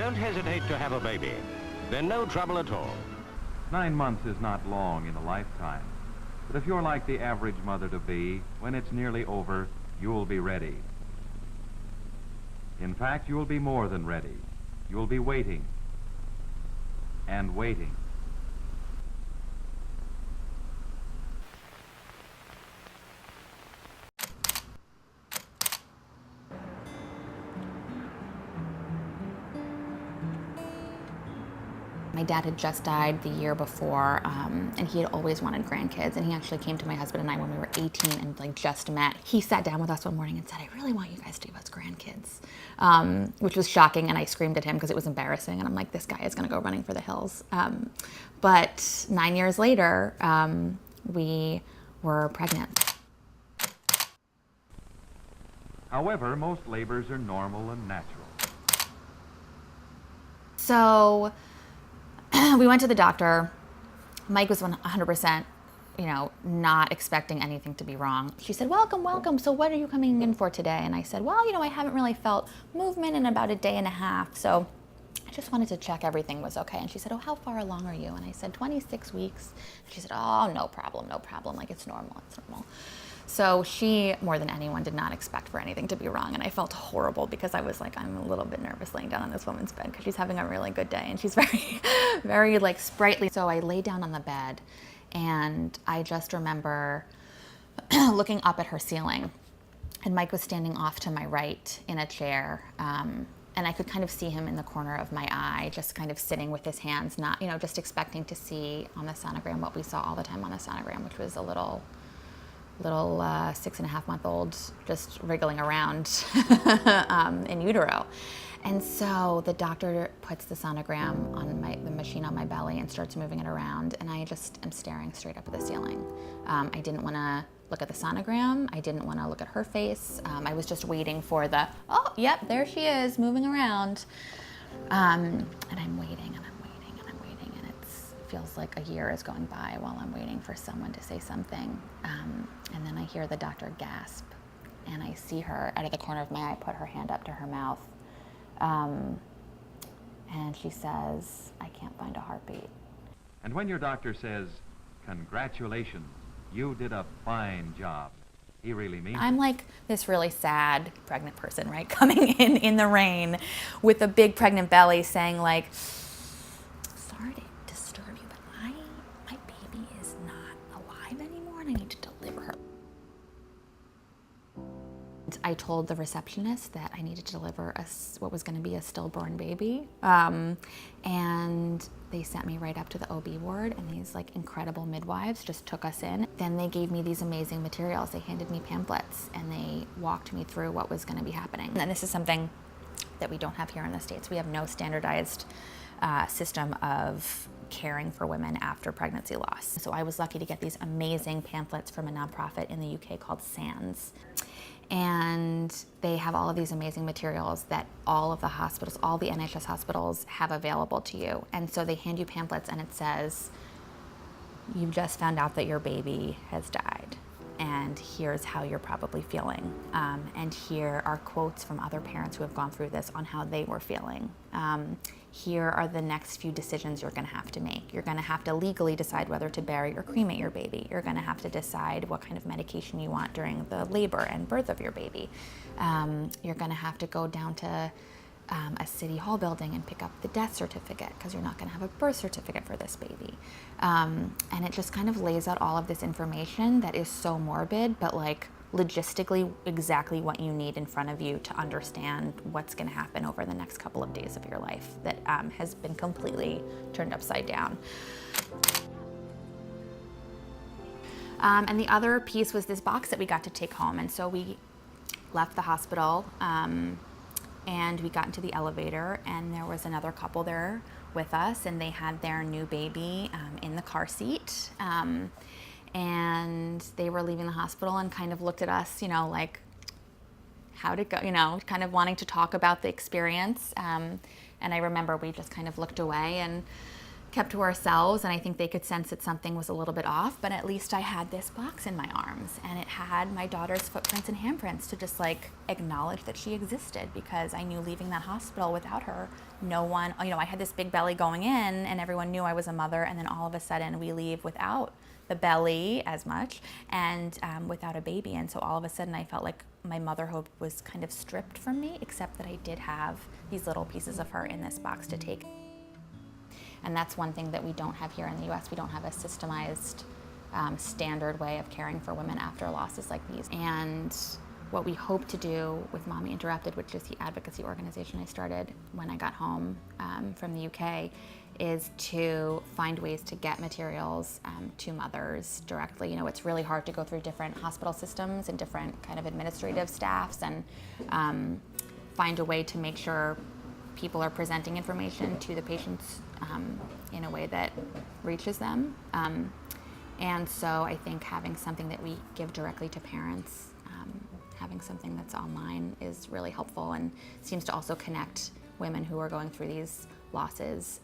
don't hesitate to have a baby. Then no trouble at all. 9 months is not long in a lifetime. But if you're like the average mother-to-be, when it's nearly over, you'll be ready. In fact, you'll be more than ready. You'll be waiting and waiting. My dad had just died the year before, and he had always wanted grandkids, and he actually came to my husband and I when we were 18 and like just met. He sat down with us one morning and said, "I really want you guys to give us grandkids," which was shocking, and I screamed at him because it was embarrassing, and I'm like, this guy is gonna go running for the hills. But 9 years later, we were pregnant. However, most labors are normal and natural. So we went to the doctor. Mike was 100%, not expecting anything to be wrong. She said, "Welcome, welcome. So what are you coming in for today?" And I said, "Well, I haven't really felt movement in about a day and a half. So I just wanted to check everything was okay." And she said, "Oh, how far along are you?" And I said, 26 weeks. And she said, "Oh, no problem, no problem. Like, it's normal, it's normal." So she, more than anyone, did not expect for anything to be wrong. And I felt horrible because I was like, I'm a little bit nervous laying down on this woman's bed because she's having a really good day and she's very, very like sprightly. So I lay down on the bed and I just remember looking up at her ceiling, and Mike was standing off to my right in a chair. And I could kind of see him in the corner of my eye, just kind of sitting with his hands, not, just expecting to see on the sonogram what we saw all the time on a sonogram, which was a little 6.5-month-old just wriggling around in utero. And so the doctor puts the sonogram on the machine on my belly and starts moving it around, and I just am staring straight up at the ceiling. I didn't want to look at the sonogram. I didn't want to look at her face. I was just waiting for oh, yep, there she is, moving around. And I'm waiting, and I'm waiting, and I'm waiting, and it feels like a year is going by while I'm waiting for someone to say something. And then I hear the doctor gasp, and I see her out of the corner of my eye put her hand up to her mouth. And she says, "I can't find a heartbeat." And when your doctor says, "Congratulations, you did a fine job," he really means I'm like this really sad pregnant person, right? Coming in the rain with a big pregnant belly saying like, "Sorry to disturb you, but my baby is not alive anymore and I need to deliver her." I told the receptionist that I needed to deliver what was going to be a stillborn baby. And they sent me right up to the OB ward, and these like incredible midwives just took us in. Then they gave me these amazing materials. They handed me pamphlets and they walked me through what was going to be happening. And this is something that we don't have here in the States. We have no standardized system of caring for women after pregnancy loss. So I was lucky to get these amazing pamphlets from a nonprofit in the UK called SANS. And they have all of these amazing materials that all of the hospitals, all the NHS hospitals have available to you. And so they hand you pamphlets and it says, "You've just found out that your baby has died, and here's how you're probably feeling. And here are quotes from other parents who have gone through this on how they were feeling. Here are the next few decisions you're gonna have to make. You're gonna have to legally decide whether to bury or cremate your baby. You're gonna have to decide what kind of medication you want during the labor and birth of your baby. You're gonna have to go down to a city hall building and pick up the death certificate because you're not gonna have a birth certificate for this baby." And it just kind of lays out all of this information that is so morbid, but like logistically exactly what you need in front of you to understand what's gonna happen over the next couple of days of your life that has been completely turned upside down. And the other piece was this box that we got to take home. And so we left the hospital and we got into the elevator, and there was another couple there with us, and they had their new baby in the car seat. And they were leaving the hospital and kind of looked at us, like, how'd it go, kind of wanting to talk about the experience. And I remember we just kind of looked away, and kept to ourselves, and I think they could sense that something was a little bit off, but at least I had this box in my arms, and it had my daughter's footprints and handprints to just like acknowledge that she existed, because I knew leaving that hospital without her, no one, I had this big belly going in and everyone knew I was a mother, and then all of a sudden we leave without the belly as much and without a baby, and so all of a sudden I felt like my motherhood was kind of stripped from me, except that I did have these little pieces of her in this box to take. And that's one thing that we don't have here in the US. We don't have a systemized, standard way of caring for women after losses like these. And what we hope to do with Mommy Interrupted, which is the advocacy organization I started when I got home from the UK, is to find ways to get materials to mothers directly. It's really hard to go through different hospital systems and different kind of administrative staffs and find a way to make sure people are presenting information to the patients in a way that reaches them. And so I think having something that we give directly to parents, having something that's online is really helpful, and seems to also connect women who are going through these losses,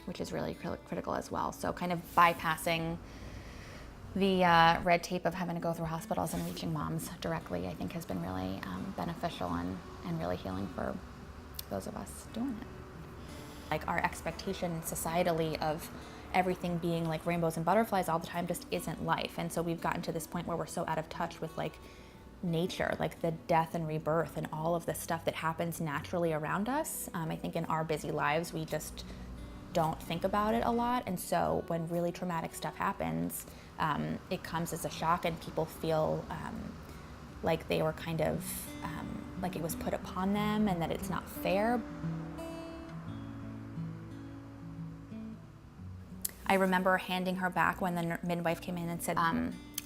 which is really critical as well. So kind of bypassing the red tape of having to go through hospitals and reaching moms directly, I think has been really beneficial and really healing for those of us doing it. Like, our expectation societally of everything being like rainbows and butterflies all the time just isn't life. And so we've gotten to this point where we're so out of touch with like nature, like the death and rebirth and all of the stuff that happens naturally around us. I think in our busy lives, we just don't think about it a lot. And so when really traumatic stuff happens, it comes as a shock, and people feel like they were kind of, like it was put upon them and that it's not fair. I remember handing her back when the midwife came in and said,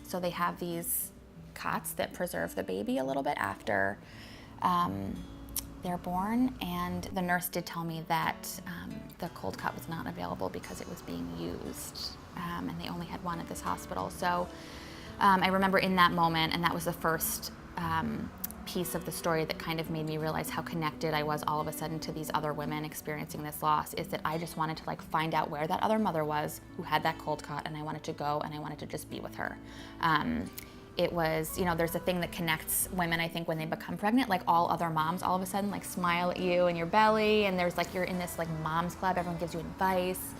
so they have these cots that preserve the baby a little bit after they're born, and the nurse did tell me that the cold cot was not available because it was being used, and they only had one at this hospital. So I remember in that moment, and that was the first piece of the story that kind of made me realize how connected I was all of a sudden to these other women experiencing this loss, is that I just wanted to like find out where that other mother was who had that cold cot, and I wanted to go and I wanted to just be with her. It was, there's a thing that connects women, I think, when they become pregnant, like all other moms all of a sudden like smile at you and your belly, and there's like, you're in this like mom's club, everyone gives you advice.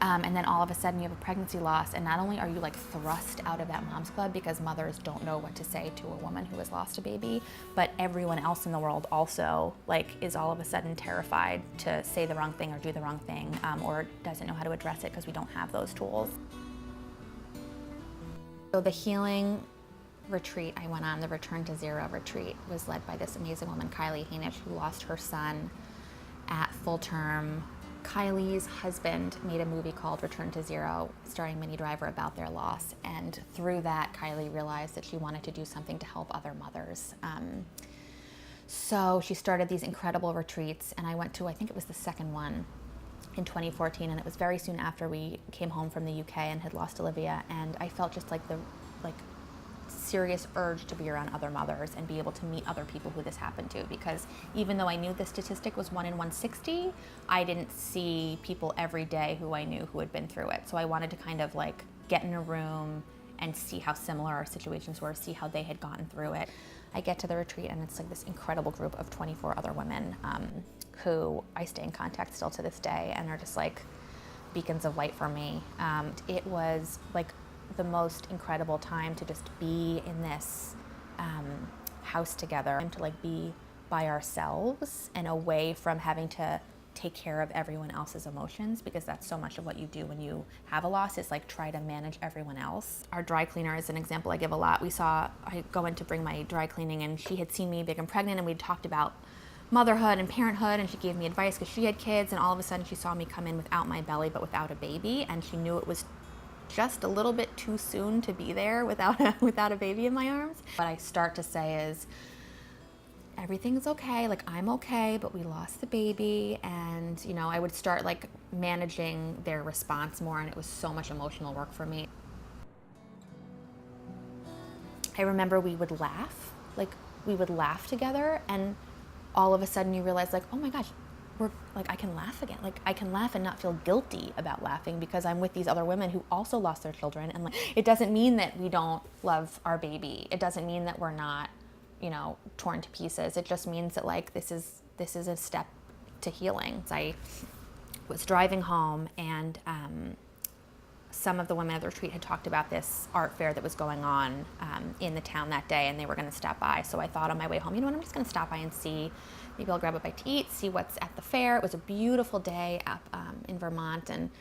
And then all of a sudden you have a pregnancy loss, and not only are you like thrust out of that mom's club because mothers don't know what to say to a woman who has lost a baby, but everyone else in the world also like is all of a sudden terrified to say the wrong thing or do the wrong thing, or doesn't know how to address it because we don't have those tools. So the healing retreat I went on, the Return to Zero retreat, was led by this amazing woman, Kylie Hainish, who lost her son at full term. Kylie's husband made a movie called Return to Zero, starring Minnie Driver, about their loss. And through that, Kylie realized that she wanted to do something to help other mothers. So she started these incredible retreats, and I went to, I think it was the second one in 2014, and it was very soon after we came home from the UK and had lost Olivia, and I felt just like the serious urge to be around other mothers and be able to meet other people who this happened to, because even though I knew the statistic was 1 in 160, I didn't see people every day who I knew who had been through it. So I wanted to kind of like get in a room and see how similar our situations were, see how they had gotten through it. I get to the retreat, and it's like this incredible group of 24 other women who I stay in contact still to this day, and are just like beacons of light for me. It was like the most incredible time to just be in this house together, and to like be by ourselves and away from having to take care of everyone else's emotions, because that's so much of what you do when you have a loss, is like try to manage everyone else. Our dry cleaner is an example I give a lot. I go in to bring my dry cleaning, and she had seen me big and pregnant, and we'd talked about motherhood and parenthood, and she gave me advice because she had kids, and all of a sudden she saw me come in without my belly but without a baby, and she knew it was just a little bit too soon to be there without a baby in my arms. What I start to say is, everything's okay, like I'm okay, but we lost the baby. And I would start like managing their response more, and it was so much emotional work for me. I remember we would laugh together, and all of a sudden you realize like, oh my gosh, I can laugh again. Like, I can laugh and not feel guilty about laughing because I'm with these other women who also lost their children. And like, it doesn't mean that we don't love our baby. It doesn't mean that we're not, torn to pieces. It just means that like, this is a step to healing. So I was driving home, and some of the women at the retreat had talked about this art fair that was going on in the town that day, and they were going to stop by. So I thought on my way home, you know what, I'm just going to stop by and see. Maybe I'll grab a bite to eat, see what's at the fair. It was a beautiful day up in Vermont, and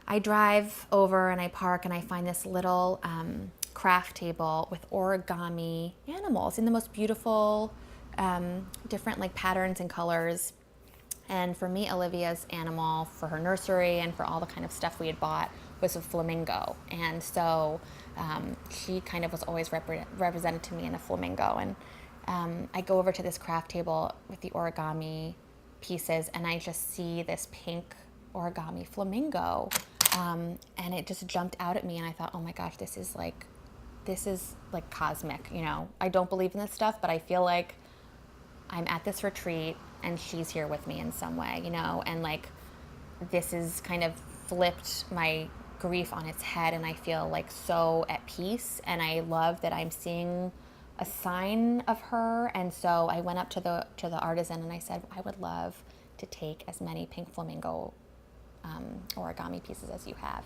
I drive over and I park and I find this little craft table with origami animals in the most beautiful, different like patterns and colors. And for me, Olivia's animal for her nursery and for all the kind of stuff we had bought was a flamingo. And so she kind of was always represented to me in a flamingo. And I go over to this craft table with the origami pieces, and I just see this pink origami flamingo. And it just jumped out at me, and I thought, oh my gosh, this is like cosmic, I don't believe in this stuff, but I feel like I'm at this retreat and she's here with me in some way, and like this is kind of flipped my grief on its head, and I feel like so at peace, and I love that I'm seeing a sign of her. And so I went up to the artisan and I said, I would love to take as many pink flamingo origami pieces as you have.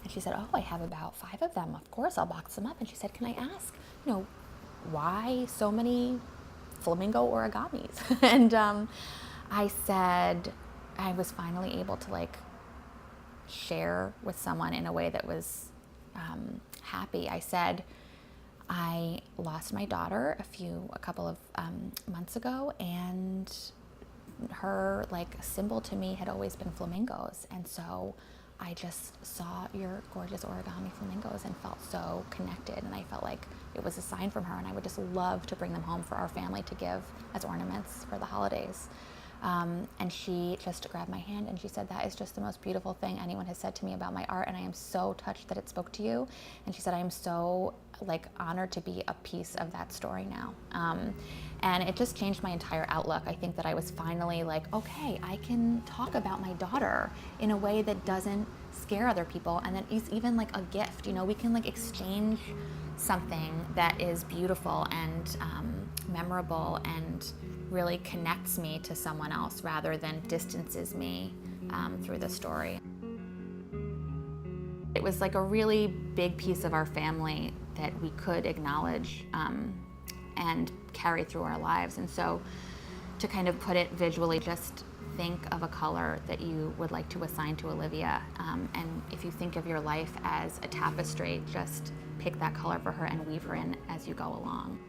And she said, oh, I have about 5 of them. Of course, I'll box them up. And she said, can I ask, why so many flamingo origamis? And I said, I was finally able to like share with someone in a way that was happy. I said, I lost my daughter a couple of months ago, and her like symbol to me had always been flamingos. And so I just saw your gorgeous origami flamingos and felt so connected, and I felt like it was a sign from her, and I would just love to bring them home for our family to give as ornaments for the holidays. And she just grabbed my hand and she said, that is just the most beautiful thing anyone has said to me about my art, and I am so touched that it spoke to you. And she said, I am so like honored to be a piece of that story now. And it just changed my entire outlook. I think that I was finally like, okay, I can talk about my daughter in a way that doesn't scare other people, and that is even like a gift. We can like exchange something that is beautiful and memorable and really connects me to someone else rather than distances me through the story. It was like a really big piece of our family that we could acknowledge and carry through our lives. And so to kind of put it visually, just think of a color that you would like to assign to Olivia. And if you think of your life as a tapestry, just pick that color for her and weave her in as you go along.